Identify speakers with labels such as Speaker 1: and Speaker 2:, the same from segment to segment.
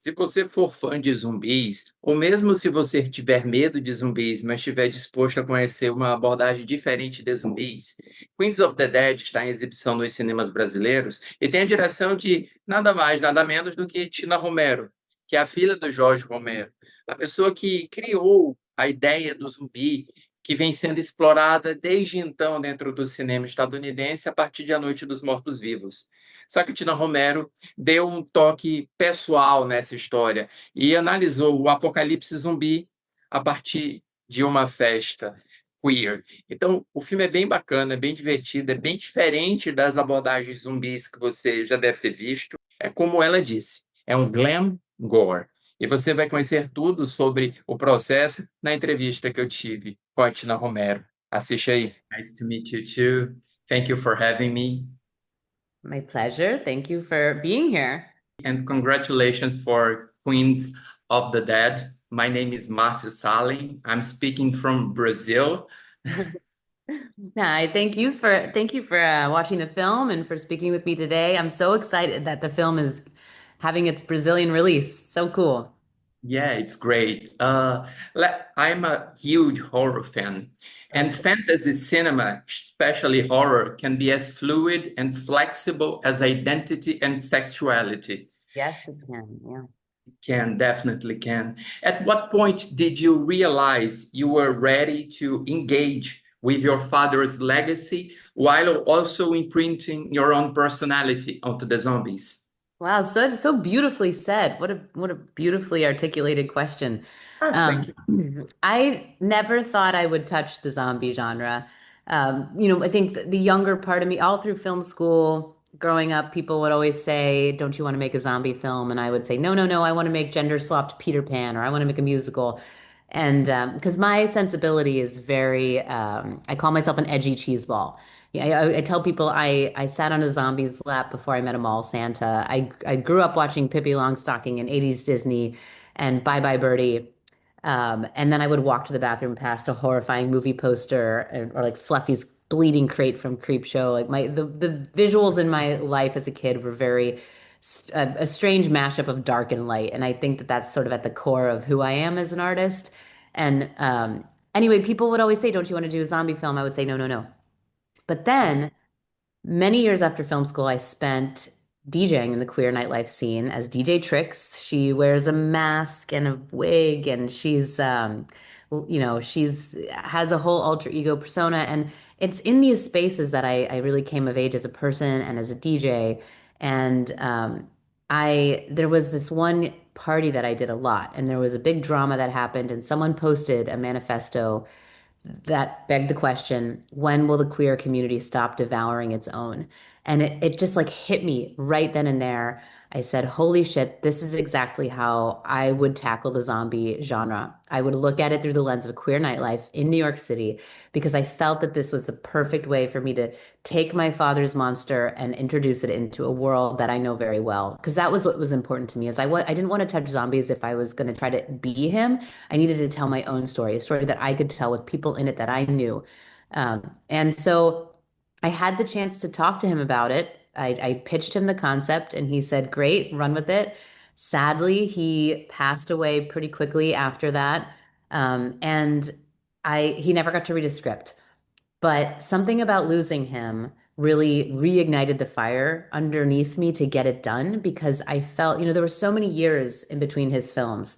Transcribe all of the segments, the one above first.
Speaker 1: Se você for fã de zumbis, ou mesmo se você tiver medo de zumbis, mas estiver disposto a conhecer uma abordagem diferente de zumbis, Queens of the Dead está em exibição nos cinemas brasileiros e tem a direção de nada mais, nada menos do que Tina Romero, que é a filha do George Romero, a pessoa que criou a ideia do zumbi, que vem sendo explorada desde então dentro do cinema estadunidense a partir de A Noite dos Mortos-Vivos. Só que Tina Romero deu um toque pessoal nessa história e analisou o apocalipse zumbi a partir de uma festa queer. Então, o filme é bem bacana, é bem divertido, é bem diferente das abordagens zumbis que você já deve ter visto. É como ela disse, é um glam gore. E você vai conhecer tudo sobre o processo na entrevista que eu tive com a Tina Romero. Assiste aí. Nice to meet you too. Thank you for having me.
Speaker 2: My pleasure. Thank you for being here.
Speaker 1: And congratulations for Queens of the Dead. My name is Márcio Salem. I'm speaking from Brazil.
Speaker 2: Hi, thank you for watching the film and for speaking with me today. I'm so excited that the film is having its Brazilian release. So cool.
Speaker 1: Yeah, it's great. I'm a huge horror fan, and
Speaker 2: Okay.
Speaker 1: fantasy cinema, especially horror, can be as fluid and flexible as identity and sexuality.
Speaker 2: Yes, it can. Yeah.
Speaker 1: Can, definitely can. At what point did you realize you were ready to engage with your father's legacy while also imprinting your own personality onto the zombies?
Speaker 2: Wow, so beautifully said. What a beautifully articulated question.
Speaker 1: Ah, thank you.
Speaker 2: I never thought I would touch the zombie genre. I think the younger part of me, all through film school, growing up, people would always say, "Don't you want to make a zombie film?" And I would say, "No, no, no, I want to make gender swapped Peter Pan, or I want to make a musical." And because my sensibility is very, I call myself an edgy cheeseball. Yeah, I tell people I sat on a zombie's lap before I met a mall Santa. I grew up watching Pippi Longstocking and 80s Disney and Bye Bye Birdie. And then I would walk to the bathroom past a horrifying movie poster or like Fluffy's bleeding crate from Creepshow. Like the visuals in my life as a kid were very a strange mashup of dark and light. And I think that that's sort of at the core of who I am as an artist. And anyway, people would always say, "Don't you want to do a zombie film?" I would say, "No, no, no." But then many years after film school, I spent DJing in the queer nightlife scene as DJ Trix. She wears a mask and a wig, and she's has a whole alter ego persona. And it's in these spaces that I really came of age as a person and as a DJ. And I there was this one party that I did a lot, and there was a big drama that happened, and someone posted a manifesto that begged the question, when will the queer community stop devouring its own? And it just like hit me right then and there. I said, holy shit, this is exactly how I would tackle the zombie genre. I would look at it through the lens of queer nightlife in New York City because I felt that this was the perfect way for me to take my father's monster and introduce it into a world that I know very well. Because that was what was important to me is I didn't want to touch zombies if I was going to try to be him. I needed to tell my own story, a story that I could tell with people in it that I knew. And so I had the chance to talk to him about it. I pitched him the concept and he said, great, run with it. Sadly, he passed away pretty quickly after that. And he never got to read a script. But something about losing him really reignited the fire underneath me to get it done because I felt, there were so many years in between his films.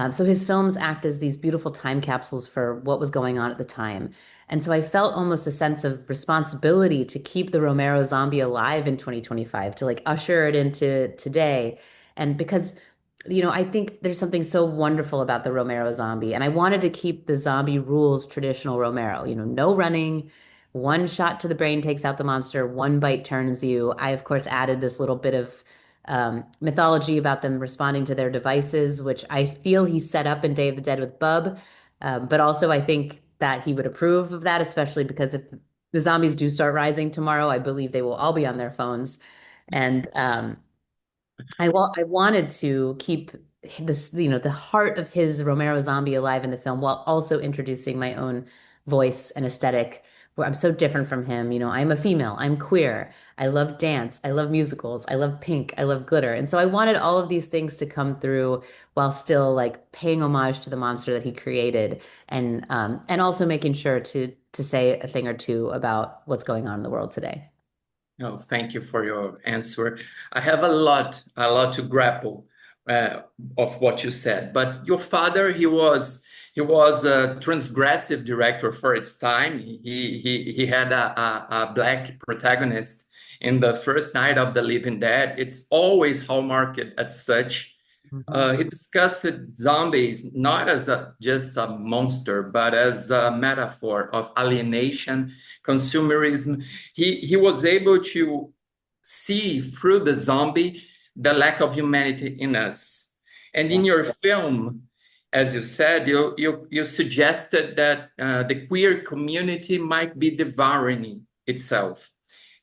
Speaker 2: So his films act as these beautiful time capsules for what was going on at the time. And so I felt almost a sense of responsibility to keep the Romero zombie alive in 2025, to like usher it into today. And because, I think there's something so wonderful about the Romero zombie. And I wanted to keep the zombie rules traditional Romero, no running. One shot to the brain takes out the monster, one bite turns you. I, of course, added this little bit of mythology about them responding to their devices, which I feel he set up in Day of the Dead with Bub. But also, I think that he would approve of that, especially because if the zombies do start rising tomorrow, I believe they will all be on their phones. And I wanted to keep this, the heart of his Romero zombie alive in the film while also introducing my own voice and aesthetic where I'm so different from him. I'm a female, I'm queer, I love dance, I love musicals, I love pink, I love glitter. And so I wanted all of these things to come through while still like paying homage to the monster that he created and also making sure to say a thing or two about what's going on in the world today.
Speaker 1: No, thank you for your answer. I have a lot to grapple uh, of what you said. But your father, he was a transgressive director for its time. He had a black protagonist in the first Night of the Living Dead. It's always hallmarked as such.
Speaker 2: Mhm.
Speaker 1: He discussed zombies not as just a monster, but as a metaphor of alienation, consumerism. He was able to see through the zombie the lack of humanity in us. And
Speaker 2: Yeah.
Speaker 1: in your film, as you said, you suggested that the queer community might be devouring itself.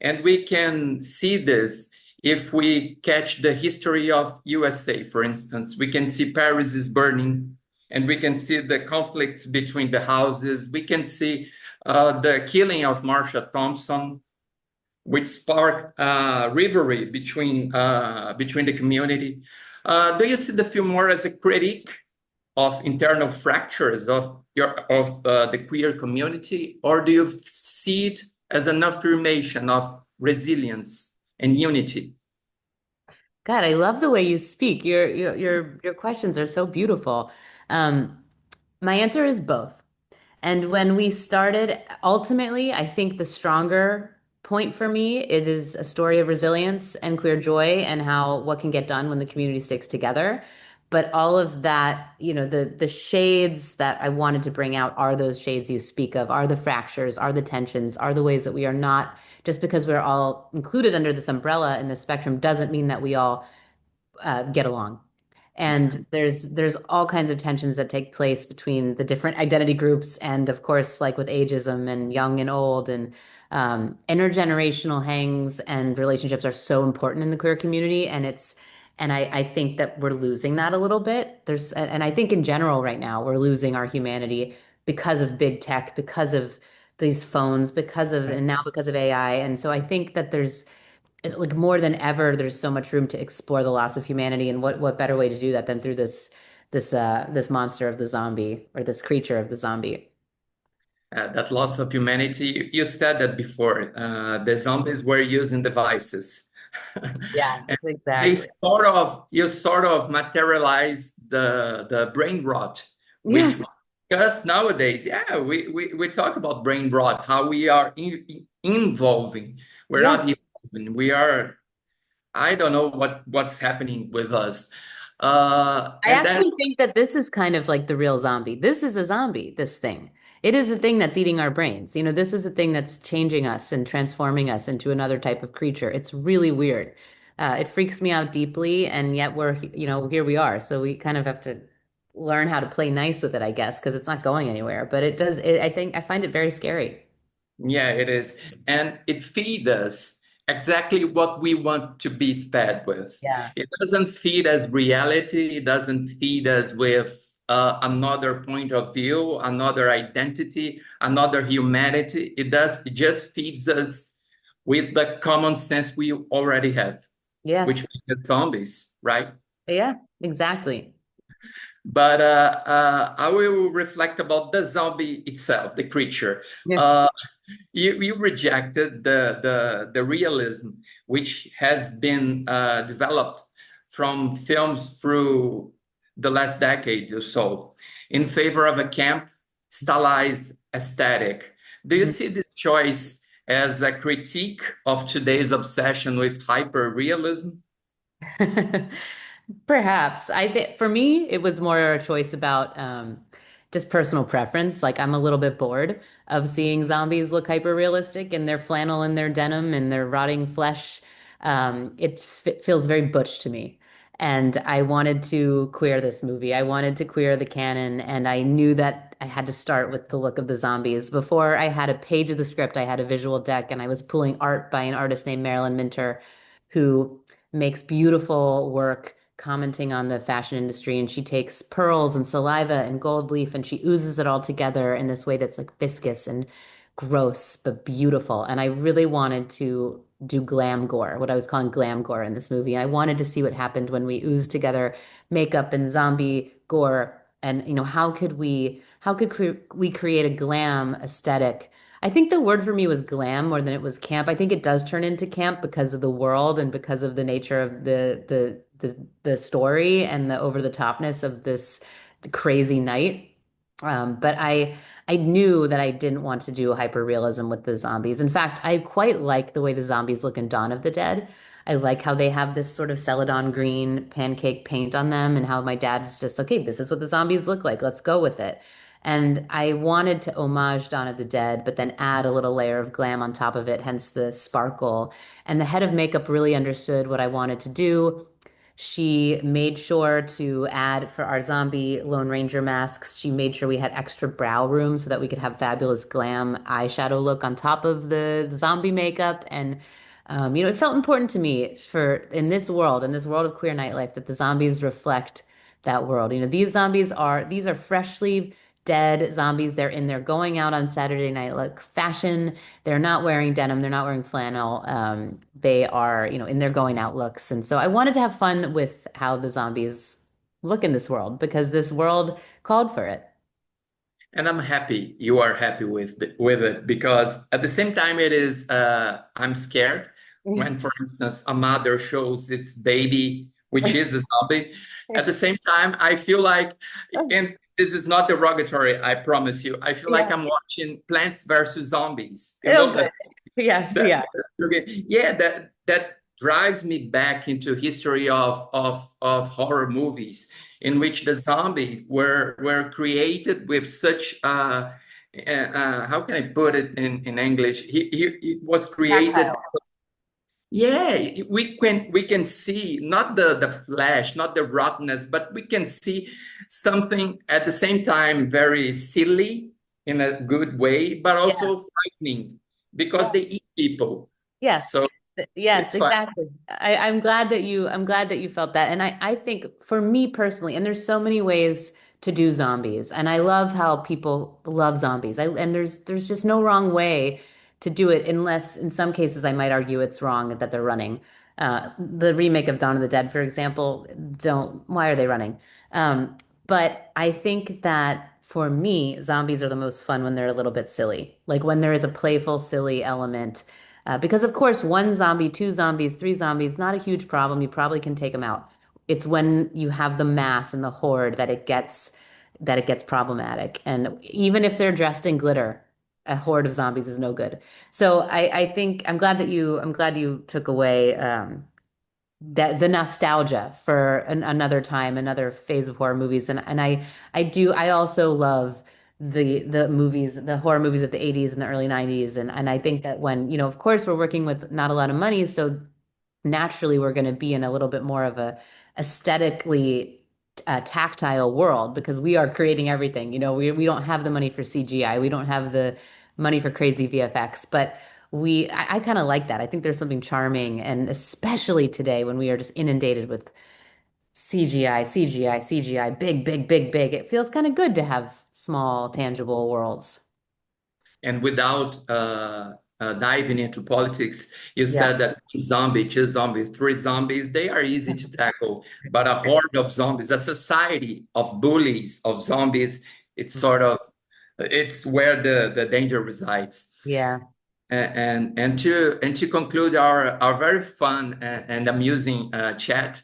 Speaker 1: And we can see this if we catch the history of USA, for instance. We can see Paris is burning, and we can see the conflicts between the houses. We can see the killing of Marsha Thompson, which sparked rivalry between the community. Do you see the film more as a critique of internal fractures of the queer community, or do you see it as an affirmation of resilience and unity?
Speaker 2: God, I love the way you speak. Your questions are so beautiful. Um, my answer is both. And when we started, ultimately, I think the stronger point for me, it is a story of resilience and queer joy and how what can get done when the community sticks together. But all of that, the shades that I wanted to bring out are those shades you speak of, are the fractures, are the tensions, are the ways that we are not, just because we're all included under this umbrella in this spectrum doesn't mean that we all get along. And there's all kinds of tensions that take place between the different identity groups, and of course, like with ageism and young and old, and intergenerational hangs and relationships are so important in the queer community. And I think that we're losing that a little bit. And I think in general right now we're losing our humanity because of big tech, because of these phones, and now because of AI. And so I think that there's like more than ever, there's so much room to explore the loss of humanity, and what better way to do that than through this monster of the zombie, or this creature of the zombie.
Speaker 1: That loss of humanity, you said that before. The zombies were using devices.
Speaker 2: Yes,
Speaker 1: And they
Speaker 2: exactly.
Speaker 1: you sort of materialize the brain rot, which
Speaker 2: Yes.
Speaker 1: we discuss nowadays. Yeah, we talk about brain rot, how we are involving. We're
Speaker 2: Yeah.
Speaker 1: not evolving. We are, I don't know what's happening with us.
Speaker 2: I
Speaker 1: And that
Speaker 2: actually think that this is kind of like the real zombie. This is a zombie, this thing. It is a thing that's eating our brains. This is a thing that's changing us and transforming us into another type of creature. It's really weird. It freaks me out deeply, and yet here we are. So we kind of have to learn how to play nice with it, I guess, because it's not going anywhere. But I think I find it very scary.
Speaker 1: Yeah, it is. And it feeds us exactly what we want to be fed with.
Speaker 2: Yeah.
Speaker 1: It doesn't feed us reality. It doesn't feed us with another point of view, another identity, another humanity. It just feeds us with the common sense we already have, which
Speaker 2: Yes.
Speaker 1: is the zombies, right?
Speaker 2: Yeah, exactly.
Speaker 1: But I will reflect about the zombie itself, the creature.
Speaker 2: Yeah.
Speaker 1: Uh, you rejected the realism which has been developed from films through the last decade or so in favor of a camp stylized aesthetic. Do you see this choice as a critique of today's obsession with hyper realism?
Speaker 2: Perhaps. I think for me, it was more a choice about just personal preference. Like I'm a little bit bored of seeing zombies look hyper realistic in their flannel and their denim and their rotting flesh. It feels very butch to me. And I wanted to queer this movie. I wanted to queer the canon, and I knew that I had to start with the look of the zombies. Before I had a page of the script, I had a visual deck, and I was pulling art by an artist named Marilyn Minter, who makes beautiful work commenting on the fashion industry. And she takes pearls and saliva and gold leaf and she oozes it all together in this way that's like viscous and gross but beautiful. And I really wanted to do glam gore, what I was calling glam gore in this movie. I wanted to see what happened when we oozed together makeup and zombie gore. And how could we create a glam aesthetic? I think the word for me was glam more than it was camp. I think it does turn into camp because of the world and because of the nature of the story and the over the topness of this crazy night. But I knew that I didn't want to do hyper realism with the zombies. In fact, I quite like the way the zombies look in Dawn of the Dead. I like how they have this sort of celadon green pancake paint on them, and how my dad's just, okay, this is what the zombies look like. Let's go with it. And I wanted to homage Dawn of the Dead, but then add a little layer of glam on top of it, hence the sparkle. And the head of makeup really understood what I wanted to do. She made sure to add for our zombie Lone Ranger masks, she made sure we had extra brow room so that we could have fabulous glam eyeshadow look on top of the zombie makeup. And it felt important to me for in this world of queer nightlife, that the zombies reflect that world. These are freshly dead zombies. They're going out on Saturday night like fashion. They're not wearing denim. They're not wearing flannel. They are, in their going out looks. And so I wanted to have fun with how the zombies look in this world because this world called for it.
Speaker 1: And I'm happy you are happy with it, because at the same time it is I'm scared when, for instance, a mother shows its baby, which is a zombie. At the same time, I feel like, and this is not derogatory, I promise you, I feel like
Speaker 2: Yeah.
Speaker 1: I'm watching Plants versus Zombies. You
Speaker 2: Oh,
Speaker 1: know
Speaker 2: good.
Speaker 1: that
Speaker 2: Yes.
Speaker 1: that,
Speaker 2: Yeah.
Speaker 1: yeah, that drives me back into history of horror movies in which the zombies were created with such how can I put it in English? It was created.
Speaker 2: Tactile.
Speaker 1: Yeah, we can see not the flesh, not the rottenness, but we can see something at the same time very silly in a good way, but
Speaker 2: Yeah.
Speaker 1: also frightening because
Speaker 2: Yeah.
Speaker 1: they eat people.
Speaker 2: Yes.
Speaker 1: So
Speaker 2: Yes,
Speaker 1: it's fun.
Speaker 2: exactly. I'm glad that you felt that. And I think for me personally, and there's so many ways to do zombies. And I love how people love zombies. And there's just no wrong way to do it, unless in some cases I might argue it's wrong that they're running. The remake of Dawn of the Dead, for example, why are they running? Um, but I think that for me, zombies are the most fun when they're a little bit silly. Like when there is a playful, silly element, because of course, one zombie, two zombies, three zombies, not a huge problem. You probably can take them out. It's when you have the mass and the horde that it gets problematic. And even if they're dressed in glitter, a horde of zombies is no good. So I think I'm glad you took away that the nostalgia for another time, another phase of horror movies. And I also love the horror movies of the 80s and the early 90s. And I think that when, of course we're working with not a lot of money, so naturally we're going to be in a little bit more of a aesthetically tactile world because we are creating everything. We don't have the money for CGI. We don't have the money for crazy VFX, but I kind of like that. I think there's something charming, and especially today when we are just inundated with CGI, CGI, CGI, big, big, big, big. It feels kind of good to have small, tangible worlds.
Speaker 1: And without diving into politics, you
Speaker 2: Yeah.
Speaker 1: said that one zombie, two zombies, three zombies, they are easy to tackle. But a horde of zombies, a society of bullies, of zombies, it's where the danger resides.
Speaker 2: Yeah.
Speaker 1: And to conclude our very fun and amusing chat,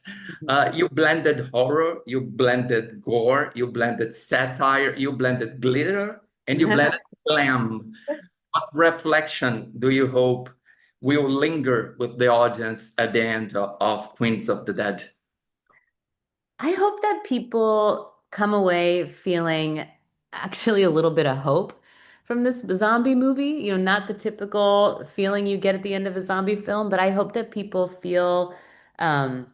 Speaker 1: you blended horror, you blended gore, you blended satire, you blended glitter, and you blended glam. What reflection do you hope will linger with the audience at the end of Queens of the Dead?
Speaker 2: I hope that people come away feeling actually a little bit of hope from this zombie movie. Not the typical feeling you get at the end of a zombie film, but I hope that people um,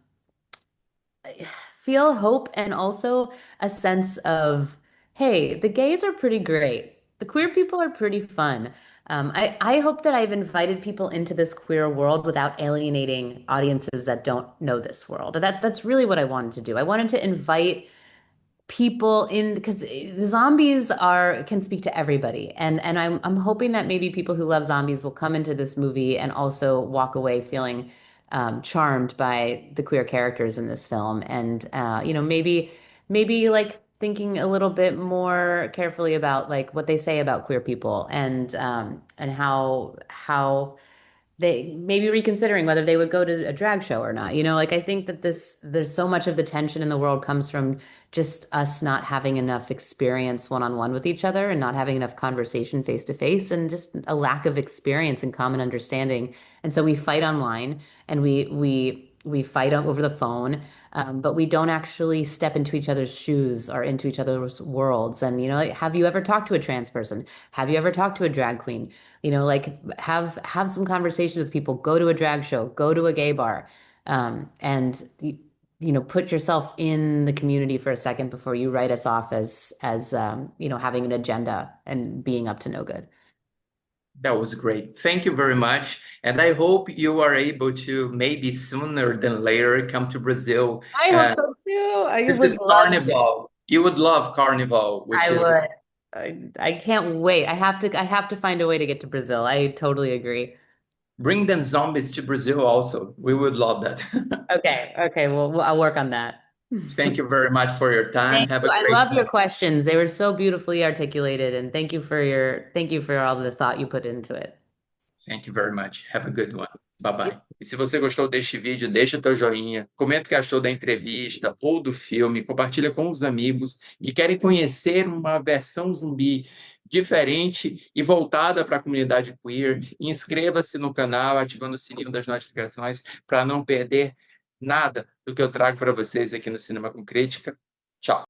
Speaker 2: feel hope and also a sense of, hey, the gays are pretty great. The queer people are pretty fun. I hope that I've invited people into this queer world without alienating audiences that don't know this world. That's really what I wanted to do. I wanted to invite people in because the zombies are can speak to everybody, and I'm hoping that maybe people who love zombies will come into this movie and also walk away feeling charmed by the queer characters in this film, and maybe like thinking a little bit more carefully about like what they say about queer people, and how they maybe reconsidering whether they would go to a drag show or not. Like I think that there's so much of the tension in the world comes from just us not having enough experience one-on-one with each other and not having enough conversation face to face and just a lack of experience and common understanding. And so we fight online and we fight over the phone, but we don't actually step into each other's shoes or into each other's worlds. And like, have you ever talked to a trans person? Have you ever talked to a drag queen? Like have some conversations with people, go to a drag show, go to a gay bar, and put yourself in the community for a second before you write us off as having an agenda and being up to no good.
Speaker 1: That was great. Thank you very much. And I hope you are able to maybe sooner than later come to Brazil
Speaker 2: I hope
Speaker 1: and
Speaker 2: so too. I would
Speaker 1: visit
Speaker 2: love to.
Speaker 1: Carnival. You would love Carnival, which
Speaker 2: I
Speaker 1: is
Speaker 2: would. I can't wait. I have to find a way to get to Brazil. I totally agree.
Speaker 1: bring them zombies to Brazil also. We would love that.
Speaker 2: Okay. Okay. Well, I'll work on that.
Speaker 1: Thank you very much for your time.
Speaker 2: Thank
Speaker 1: Have
Speaker 2: you.
Speaker 1: a
Speaker 2: I
Speaker 1: great
Speaker 2: love your
Speaker 1: day.
Speaker 2: questions. They were so beautifully articulated, and thank you for all the thought you put into it.
Speaker 1: Thank you very much. Have a good one. Bye bye. E se você gostou deste vídeo, deixa teu joinha, comenta o que achou da entrevista ou do filme, compartilha com os amigos que querem conhecer uma versão zumbi diferente e voltada para a comunidade queer. Inscreva-se no canal, ativando o sininho das notificações para não perder nada do que eu trago para vocês aqui no Cinema com Crítica. Tchau.